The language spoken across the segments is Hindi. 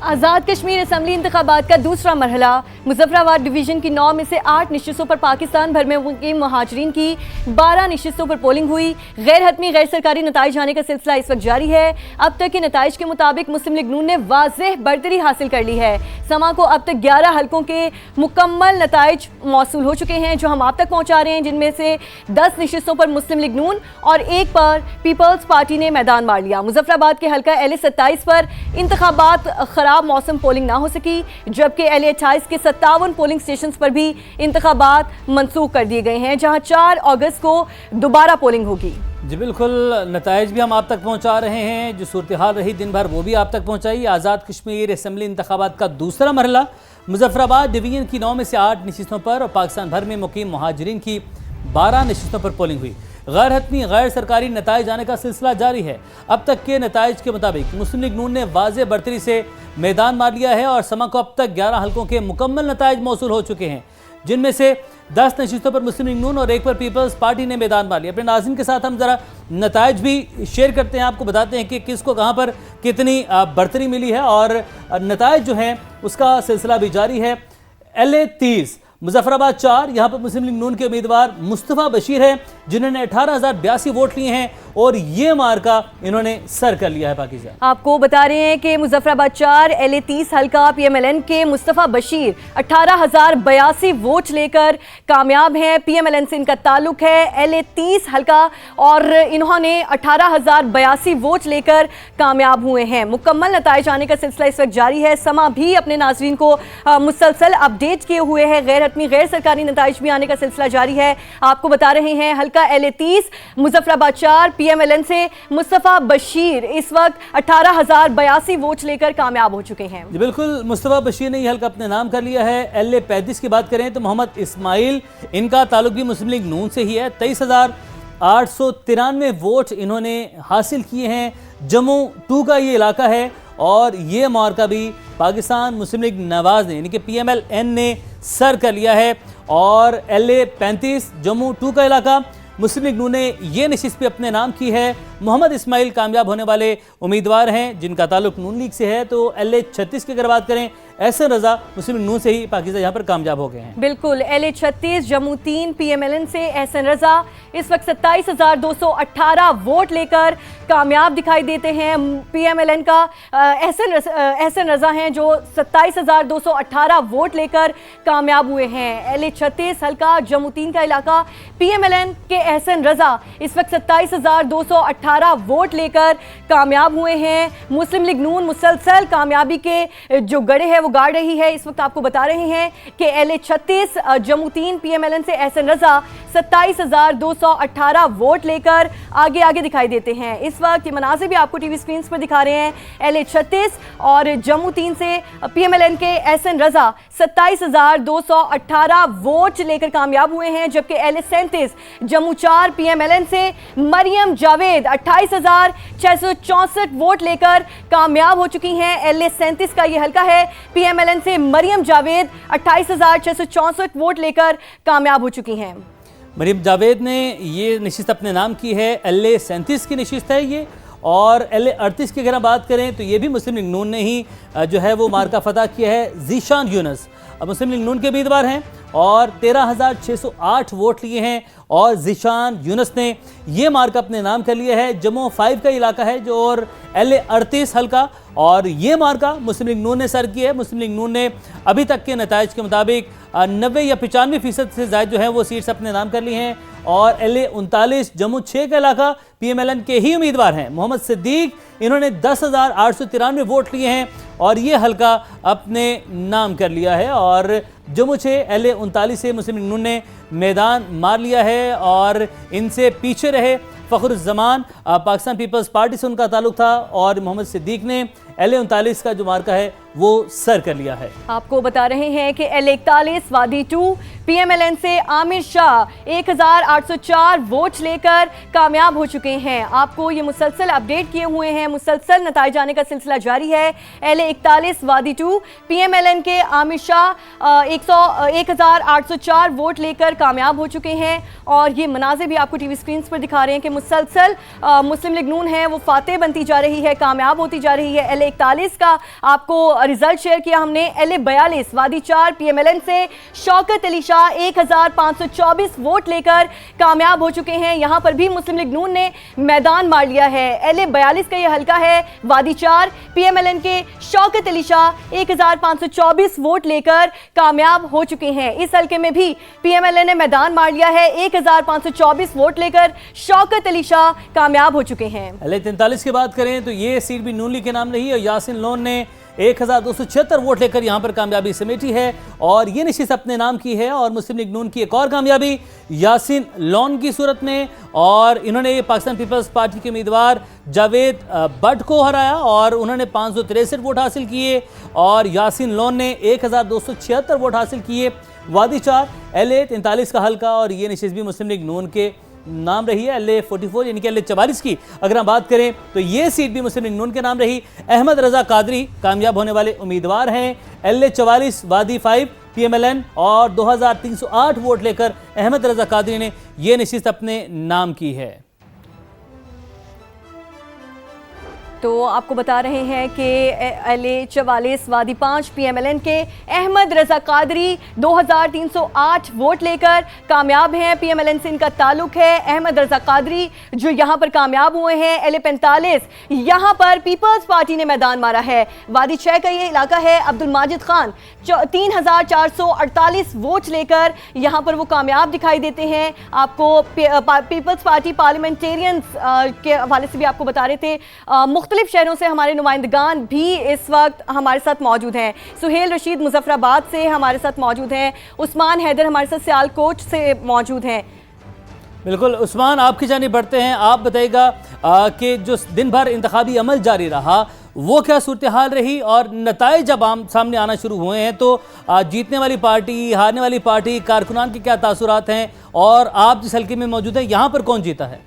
आज़ाद कश्मीर असम्बली इंतखाबात का दूसरा मरहला मुजफ्फराबाद डिवीज़न की 9 में से 8 नशिस्तों पर पाकिस्तान भर में मुकीम महाजरीन की 12 नशिस्तों पर पोलिंग हुई। गैर हतमी गैर सरकारी नताइज आने का सिलसिला इस वक्त जारी है। अब तक के नताइज के मुताबिक मुस्लिम लीग नून ने वाज़ेह बढ़तरी हासिल कर ली है। समा को अब तक 11 हल्कों के मुकम्मल नताइज मौसूल हो चुके हैं जो हम आप तक पहुँचा रहे हैं, जिनमें से 10 नशिस्तों पर मुस्लिम लीग नून और 1 पर पीपल्स पार्टी ने मैदान मार लिया। मुजफ्फराबाद के हल्का LA27 पर इंतखाबात खराब मौसम पोलिंग ना हो सकी, जबकि LA28 के 57 पोलिंग स्टेशन पर भी इंतखाबात मनसूख कर दिए गए हैं, जहां 4 अगस्त को दोबारा पोलिंग होगी। जी बिल्कुल, नताइज भी हम आप तक पहुंचा रहे हैं। जो सूरत हाल रही दिन भर वो भी आप तक पहुंचाई। आज़ाद कश्मीर असम्बली इंतखाबात का दूसरा मरहला मुजफ्फराबाद डिवीजन की 9 में से 8 नशिस्तों पर और पाकिस्तान भर में मुकीम महाजरीन की 12 नशिस्तों पर पोलिंग हुई। गैर हतमी गैर सरकारी नताइज आने का सिलसिला जारी है। अब तक के नताइज के मुताबिक मुस्लिम लीग नून ने वाज़ेह बढ़तरी से मैदान मार लिया है और समा को अब तक 11 हल्कों के मुकम्मल नताइज मौसूल हो चुके हैं, जिनमें से 10 नशिस्तों पर मुस्लिम लीग नून और 1 पर पीपल्स पार्टी ने मैदान मार लिया। अपने नाज़रीन के साथ हम जरा नताइज भी शेयर करते हैं, आपको बताते हैं कि किसको कहाँ पर कितनी बढ़तरी मिली है और नताइज जो हैं उसका सिलसिला भी जारी है। LA30 मुजफ्फराबाद 4, यहाँ पर मुस्लिम लीग नून के उम्मीदवार मुस्तफ़ा बशीर हैं, जिन्होंने 18,082 वोट लिए हैं और ये मार्का इन्होंने सर कर लिया है। पाकिस्तान आपको बता रहे हैं कि मुजफ्फराबाद 4 LA30 हल्का PMLN के मुस्तफ़ा बशीर 18,082 वोट लेकर कामयाब हैं। PMLN से इनका ताल्लुक है। LA30 हल्का और इन्होंने 18,082 वोट लेकर कामयाब हुए हैं। मुकम्मल नताइज आने का सिलसिला इस वक्त जारी है। समा भी अपने नाज़रीन को मुसलसल अपडेट किए हुए है। गैर हतमी गैर सरकारी नताइज भी आने का सिलसिला जारी है। आपको बता रहे हैं हल्का LA30 मुजफ्फराबाद 4 PMLN से मुस्तफ़ा बशीर इस वक्त 18,082 वोट लेकर कामयाब हो चुके हैं। बिल्कुल, मुस्तफ़ा बशीर ने यह हल्का अपने नाम कर लिया है। LA35 की बात करें तो मोहम्मद इस्माइल, इनका ताल्लुक भी मुस्लिम लीग नून से ही है। 23,893 वोट इन्होंने हासिल किए हैं। जम्मू 2 का ये इलाका है और ये मार्का भी पाकिस्तान मुस्लिम लीग नवाज ने यानी कि PMLN ने सर कर लिया है। और LA35 जम्मू 2 का इलाका मुस्लिम लीग नून ने ये नशिस्त भी अपने नाम की है। मोहम्मद इस्माइल कामयाब होने वाले उम्मीदवार हैं जिनका ताल्लुक नून लीग से है। तो LA36 की अगर बात करें, एहसन रजा मुस्लिम लीग नून से ही पाकिस्तान यहाँ पर कामयाब हो गए हैं। बिल्कुल, LA36 जम्मू 3 PMLN से एहसन रजा इस वक्त 27,218 वोट लेकर कामयाब दिखाई देते हैं। PMLN का एहसन रजा हैं जो 27,218 वोट लेकर कामयाब हुए हैं। LA36 हल्का जम्मू 3 का इलाका PMLN के एहसन रजा इस वक्त 27,218 वोट लेकर कामयाब हुए हैं। मुस्लिम लीग नून मुसलसल कामयाबी के जो गड़े हैं वो गाड़ रही है। इस वक्त आपको बता रहे हैं कि LA36 जम्मू 3 PMLN से एहसन रजा 27,218 वोट लेकर आगे दिखाई देते हैं। इस वक्त ये मनाज़िर भी आपको टीवी स्क्रीन पर दिखा रहे हैं। LA36 और जम्मू 3 से PMLN के एहसन रजा 27,218 वोट लेकर कामयाब हुए हैं, जबकि LA37 जम्मू 4 PMLN से मरियम जावेद 28,664 वोट लेकर कामयाब हो चुकी हैं। LA37 का ये हल्का है। PMLN से मरियम जावेद 28,664 वोट लेकर कामयाब हो चुकी हैं। मरियम जावेद ने ये नशिस्त अपने नाम की है। LA37 की नशिस्त है ये। और LA38 की अगर बात करें तो ये भी मुस्लिम लीग नून ने ही जो है वो मार्का फतह किया है। जीशान यूनुस अब मुस्लिम लीग नून के उम्मीदवार हैं और 13,608 वोट लिए हैं और जीशान यूनुस ने ये मार्का अपने नाम कर लिया है। जम्मू 5 का इलाका है जो और LA38 हल्का और ये मार्का मुस्लिम लीग नून ने सर किया है। मुस्लिम लीग नून ने अभी तक के नताइज के मुताबिक 90 या 95% से ज़्यादा जो है वो सीट्स अपने नाम कर ली हैं। और LA39 जम्मू 6 का इलाका PMLN के ही उम्मीदवार हैं। मोहम्मद सिद्दीक, इन्होंने 10,893 वोट लिए हैं और ये हल्का अपने नाम कर लिया है। और जम्मू 6 LA39 से मुस्लिम लीग नून ने मैदान मार लिया है और इनसे पीछे रहे फ़खरुज़्ज़मान, पाकिस्तान पीपल्स पार्टी से उनका ताल्लुक था और मोहम्मद सिद्दीक ने LA39 का जो मार्का है वो सर कर लिया है। आपको बता रहे हैं कि LA41 वादी 2 PMLN से आमिर शाह 1,804 वोट लेकर कामयाब हो चुके हैं। आपको ये मुसलसल अपडेट किए हुए हैं, मुसलसल नताइज आने का सिलसिला जारी है। LA41 वादी 2 PMLN के आमिर शाह 1,804 वोट लेकर कामयाब हो चुके हैं और ये मनाज़िर भी आपको टीवी स्क्रीन पर दिखा रहे हैं कि मुसलसल मुस्लिम लीग नून है वो फातेह बनती जा रही है, कामयाब होती जा रही है। LA41 का आपको रिजल्ट शेयर किया हमने। LA 42 वादी 4 PMLN से शौकत अली शाह 1524 वोट लेकर कामयाब हो चुके हैं। यहां पर भी मुस्लिम लीग नून ने मैदान मार लिया है। LA 42 का यह हल्का है, वादी 4 PMLN के शौकत अली शाह 1524 वोट लेकर कामयाब हो चुके हैं। इस हल्के में भी PMLN ने मैदान मार लिया है, 1524 वोट लेकर शौकत अली शाह कामयाब हो चुके हैं। LA 43 की बात करें तो ये सीट भी नून लीग के नाम रही और यासिन लोन ने 1276 वोट लेकर यहां पर कामयाबी समेटी है और ये नशिस्त अपने नाम की है। और मुस्लिम लीग नून की एक और कामयाबी यासिन लोन की सूरत में, और इन्होंने पाकिस्तान पीपल्स पार्टी के उम्मीदवार जावेद भट्ट को हराया और उन्होंने 563 वोट हासिल किए और यासिन लोन ने 1276 वोट हासिल किए। वादी 4 LA 43 का हल्का और ये नशिस्त भी मुस्लिम लीग नून के नाम रही है। LA 44 यानी कि LA 44 की अगर हम बात करें तो ये सीट भी मुस्लिम लीग नून के नाम रही। अहमद रजा कादरी कामयाब होने वाले उम्मीदवार हैं। LA 44 वादी 5 PMLN और 2308 वोट लेकर अहमद रजा कादरी ने यह नशिस्त अपने नाम की है। तो आपको बता रहे हैं कि LA 44 वादी 5 PMLN के अहमद रजा कादरी 2308 वोट लेकर कामयाब हैं। PMLN से इनका ताल्लुक है। अहमद रजा कादरी जो यहां पर कामयाब हुए हैं। LA 45 यहां पर पीपल्स पार्टी ने मैदान मारा है। वादी 6 का ये इलाका है। अब्दुल माजिद खान 3448 वोट लेकर यहां पर वो कामयाब दिखाई देते हैं। आपको पीपल्स पार्टी पार्लियामेंटेरियंस के हवाले से भी आपको बता रहे थे, मुख्तलिफ शहरों से हमारे नुमाइंदगान भी इस वक्त हमारे साथ मौजूद हैं। सुहेल रशीद मुजफ्फराबाद से हमारे साथ मौजूद हैं। उस्मान हैदर हमारे साथ सियालकोट से मौजूद हैं। बिल्कुल उस्मान, आपकी जानिब बढ़ते हैं। आप बताइएगा कि जो दिन भर इंतखाबी अमल जारी रहा वो क्या सूरत हाल रही और नताइज जब सामने आना शुरू हुए हैं तो जीतने वाली पार्टी, हारने वाली पार्टी, कारकुनान के क्या तासुरात हैं और आप जिस हल्के में मौजूद हैं यहाँ पर कौन जीता है?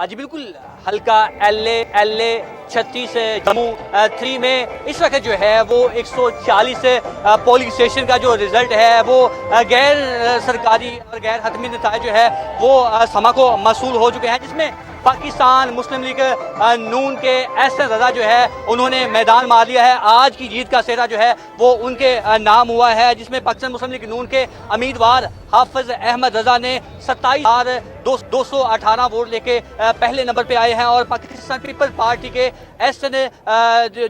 जी बिल्कुल, हल्का LA 36 जम्मू 3 में इस वक्त जो है वो 140 पोलिंग स्टेशन का जो रिजल्ट है वो गैर सरकारी और गैर हतमी नताइज जो है वो समा को मसूल हो चुके हैं, जिसमें पाकिस्तान मुस्लिम लीग नून के एहसन रजा जो है उन्होंने मैदान मार लिया है। आज की जीत का सेहरा जो है वो उनके नाम हुआ है, जिसमें पाकिस्तान मुस्लिम लीग नून के उम्मीदवार हाफिज अहमद रजा ने 27,218 वोट लेके पहले नंबर पे आए हैं और पाकिस्तान पीपल्स पार्टी के एहसन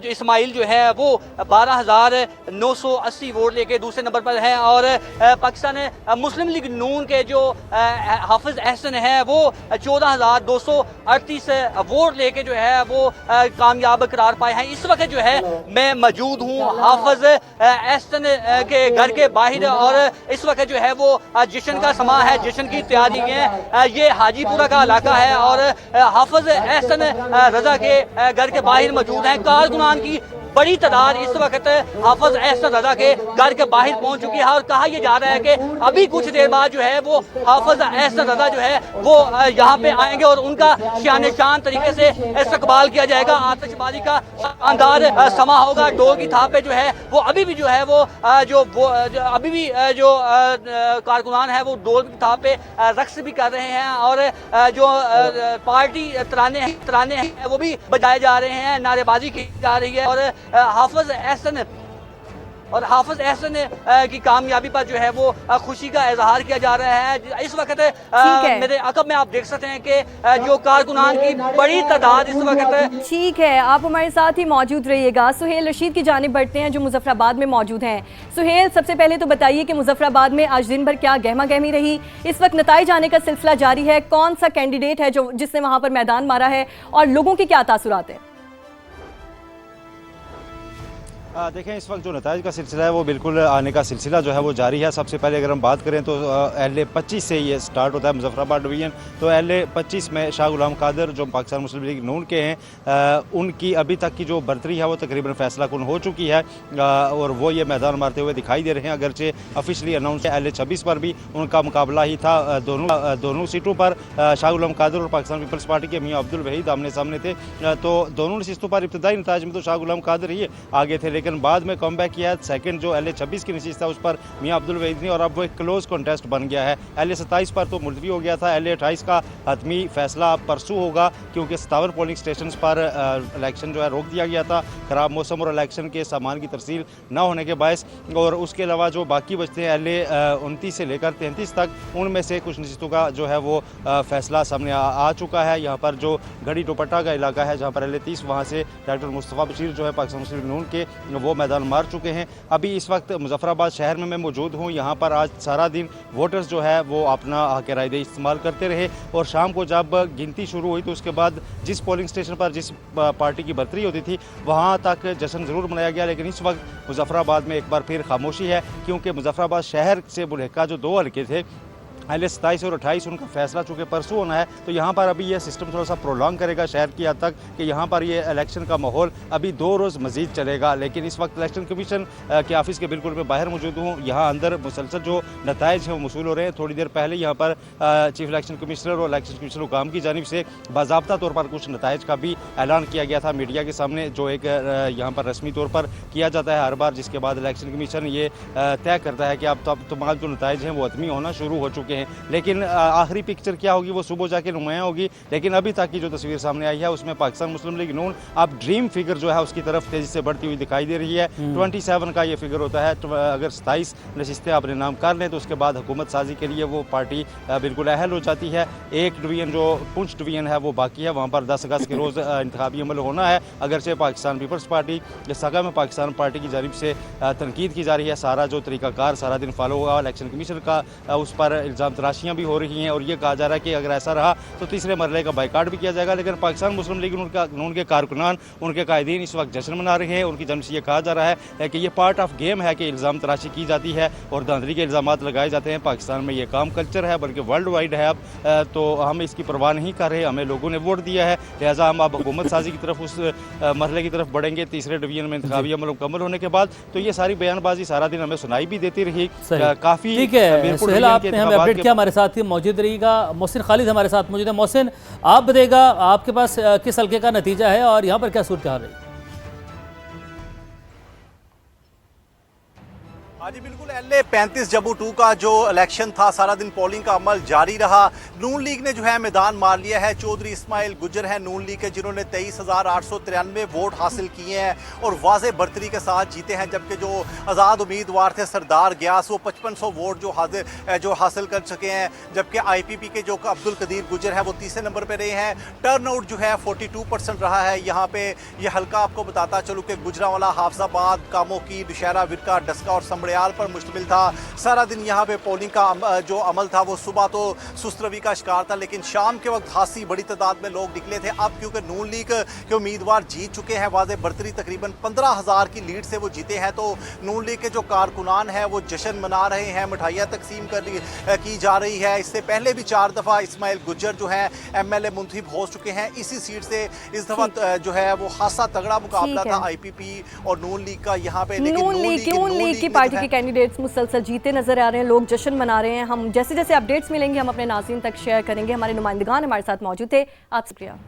इस्माइल जो है वो 12,980 वोट लेके दूसरे नंबर पर हैं और पाकिस्तान मुस्लिम लीग नून के जो हाफिज अहसन है वो 14,238 वोट लेके जो है वो कामयाब करार पाए हैं। इस वक्त जो है मैं मौजूद हूँ हाफिज अहसन के घर के बाहर और इस वक्त जो है वो जश्न का समा है, जश्न की तैयारी है। ये हाजीपुरा का इलाका है और हाफिज अहसन रजा के घर के बाहर मौजूद हैं। कारकुनान की बड़ी तादाद इस वक्त हाफिज अहसन रजा के घर के बाहर पहुंच चुकी है और कहा यह जा रहा है कि अभी कुछ देर बाद जो है वो हाफिज अहसन रजा जो है वो यहाँ पे आएंगे और उनका शान शान तरीके से इस्तकबाल किया जाएगा। आतिशबाजी का शानदार समा होगा। डोर की थाप पे जो है वो अभी भी जो है वो अभी भी जो कारकुनान है वो डोर की थाप पे रक्स भी कर रहे हैं और जो पार्टी तराने हैं वो भी बजाए जा रहे हैं, नारेबाजी की जा रही है और हाफिज अहसन की कामयाबी पर जो है वो खुशी का इजहार किया जा रहा है। इस वक्त मेरे अकब में आप देख सकते हैं कि जो कारकुनान की बड़ी तादाद इस वक्त। ठीक है, आप हमारे साथ ही मौजूद रहिएगा। सुहेल रशीद की जानिब बढ़ते हैं जो मुजफ्फराबाद में मौजूद हैं। सुहेल, सबसे पहले तो बताइए कि मुजफ्फराबाद में आज दिन भर क्या गहमा गहमी रही? इस वक्त नताइज आने का सिलसिला जारी है। कौन सा कैंडिडेट है जिसने वहां पर मैदान मारा है और लोगों के क्या तासुरात हैं? देखें, इस वक्त जो नताइज का सिलसिला है वो बिल्कुल आने का सिलसिला जो है वो जारी है। सबसे पहले अगर हम बात करें तो LA 25 से ये स्टार्ट होता है मुजफ्फराबाद डिवीज़न। तो LA 25 में शाह गुलाम कादर जो पाकिस्तान मुस्लिम लीग नून के हैं उनकी अभी तक की जो बर्तरी है वो तकरीबन फैसला कुन हो चुकी है और वो ये मैदान मारते हुए दिखाई दे रहे हैं। अगरचे ऑफिशियली अनाउंस है LA 26 पर भी उनका मुकाबला ही था। दोनों सीटों पर शाह गुलाम कादर और पाकिस्तान पीपल्स पार्टी के मियां अब्दुल वहीद आमने सामने थे। तो दोनों नशिस्तों पर इब्तदाई नताज में तो शाह गुलाम कादर ही आगे थे, लेकिन लेकिन बाद में कम बैक किया है। सेकंड जो LA-26 की नशिस्त है उस पर मियां अब्दुल वहीद ने, और अब वो एक क्लोज कॉन्टेस्ट बन गया है। LA-27 पर तो मुलतवी हो गया था। LA-28 का हतमी फैसला अब परसों होगा, क्योंकि 57 पोलिंग स्टेशन पर इलेक्शन जो है रोक दिया गया था ख़राब मौसम और इलेक्शन के सामान की तरसील न होने के बायस। और उसके अलावा जो बाकी बचते हैं LA-29 से लेकर 33 तक, उनमें से कुछ नशिस्तों का जो है वो फैसला सामने आ चुका है। यहाँ पर जो गढ़ी दुपट्टा का इलाका है जहाँ पर LA-30, वहाँ से डॉक्टर मुस्तफ़ा बशीर जो है पाकिस्तान मुस्लिम लीग नून के, वो मैदान मार चुके हैं। अभी इस वक्त मुजफ्फराबाद शहर में मैं मौजूद हूँ। यहाँ पर आज सारा दिन वोटर्स जो है वो अपना हक़ राय दही इस्तेमाल करते रहे, और शाम को जब गिनती शुरू हुई तो उसके बाद जिस पोलिंग स्टेशन पर जिस पार्टी की बर्तरी होती थी वहाँ तक जश्न ज़रूर मनाया गया। लेकिन इस वक्त मुजफ्फराबाद में एक बार फिर खामोशी है, क्योंकि मुजफ्फराबाद शहर से बुल्हेका जो 2 हल्के थे LA-27 और 28, उनका फैसला चूँकि परसों होना है, तो यहाँ पर अभी ये सिस्टम थोड़ा सा प्रोलॉन्ग करेगा शहर की हद तक, कि यहाँ पर ये इलेक्शन का माहौल अभी 2 रोज़ मजीद चलेगा। लेकिन इस वक्त इलेक्शन कमीशन के ऑफिस के बिल्कुल मैं बाहर मौजूद हूँ। यहाँ अंदर मुसलसल जो नताइज हैं वो मौसूल हो रहे हैं। थोड़ी देर पहले यहाँ पर चीफ इलेक्शन कमिश्नर और इलेक्शन कमीशन हुकाम की जानिब से बाज़ाब्ता तौर पर कुछ नताइज का भी ऐलान किया गया था मीडिया के सामने, जो एक यहाँ पर रस्मी तौर पर किया जाता है हर बार, जिसके बाद इलेक्शन कमीशन ये तय करता है कि अब तमाम जो नताइज हैं वो हतमी होना शुरू हो चुके हैं। लेकिन आखिरी पिक्चर क्या होगी वो सुबह जाके नुमायाँ होगी। लेकिन अभी तक की जो तस्वीर सामने आई है उसमें पाकिस्तान मुस्लिम लीग नून अब ड्रीम फिगर जो है उसकी तरफ तेजी से बढ़ती हुई दिखाई दे रही है। 27 का ये फिगर होता है। अगर 27 नशिस्तें अपने नाम कर लें तो उसके बाद हुकूमत साजी के लिए वो पार्टी बिल्कुल अहल हो जाती है। एक डिवीजन जो पुंछ डिवीजन है वो बाकी है, वहाँ पर 10 अगस्त के रोज़ इंतखाबी अमल होना है। अगरचे पाकिस्तान पीपल्स पार्टी सगा में पाकिस्तान पार्टी की जानिब से तनकीद की जा रही है, सारा जो तरीक़ाकार सारा दिन फॉलो हुआ, इलेक्शन कमीशन का उस पर इल्ज़ाम तराशियाँ भी हो रही हैं, और ये कहा जा रहा है कि अगर ऐसा रहा तो तीसरे मरहले का बाइकाट भी किया जाएगा। लेकिन पाकिस्तान मुस्लिम लीग नून के कारकुनान, उनके कायदीन इस वक्त जश्न मना रहे हैं। उनकी जानिब से ये कहा जा रहा है कि ये पार्ट ऑफ गेम है कि इल्ज़ाम तराशी की जाती है और धांधली के इल्ज़ाम लगाए जाते हैं। पाकिस्तान में ये काम कल्चर है, बल्कि वर्ल्ड वाइड है अब, तो हम इसकी परवाह नहीं कर रहे। हमें लोगों ने वोट दिया है, लिहाजा हम अब हुकूमत साजी की तरफ उस मरहले की तरफ बढ़ेंगे तीसरे डिवीजन में इंतखाबी अमल मुकम्मल होने के बाद। तो ये सारी बयानबाजी सारा दिन हमें सुनाई भी देती रही। काफ़ी ठीक है सुहेल, आपने हमें अपडेट किया, हमारे साथ ही मौजूद रहिएगा। मोहसिन खालिद हमारे साथ मौजूद है। मोहसिन, आप बताइएगा आपके पास किस हल्के का नतीजा है और यहाँ पर क्या सूरत हाल रही? हाँ जी बिल्कुल, LA-35 जम्मू 2 का जो इलेक्शन था, सारा दिन पोलिंग का अमल जारी रहा। नून लीग ने जो है मैदान मार लिया है। चौधरी इस्माइल गुजर हैं नून लीग के, जिन्होंने 23,893 वोट हासिल किए हैं और वाज़े बर्तरी के साथ जीते हैं। जबकि जो आज़ाद उम्मीदवार थे सरदार ग्यास, वो 5500 वोट जो हासिल कर सके हैं। जबकि IPP के जो अब्दुल कदीर गुजर हैं वो तीसरे नंबर पर रहे हैं। टर्नआउट जो है 42% रहा है। यहाँ पे ये हल्का आपको बताता चलूँ कि गुजरांवाला, हाफजाबाद, कामोकी, दुशहरा, विरका, डस्का और समड़ियाल पर मुश्तमिल था। सारा दिन यहाँ पे पोलिंग का जो अमल था वो सुबह तो सुस्त रवि का शिकार था, लेकिन शाम के वक्त खासी बड़ी तादाद में लोग निकले थे। अब क्योंकि नून लीग के उम्मीदवार जीत चुके हैं, वाज़े बर्तरी तकरीबन 15,000 की लीड से वो जीते हैं, तो नून लीग के जो कारकुनान हैं वो जश्न मना रहे हैं, मिठाइयाँ तकसीम की जा रही है। इससे पहले भी 4 दफ़ा इस्माइल गुजर जो हैं MLA मुंतखब हो चुके हैं इसी सीट से। इस दफ़ा जो है वो खासा तगड़ा मुकाबला था IPP और नून लीग का यहाँ पे। लेकिन नून लीग की पार्टी के कैंडिडेट्स मुसलसल जीते नजर आ रहे हैं, लोग जश्न मना रहे हैं। हम जैसे जैसे अपडेट्स मिलेंगे हम अपने नाज़रीन तक शेयर करेंगे। हमारे नुमाइंदगान हमारे साथ मौजूद थे। आप शुक्रिया।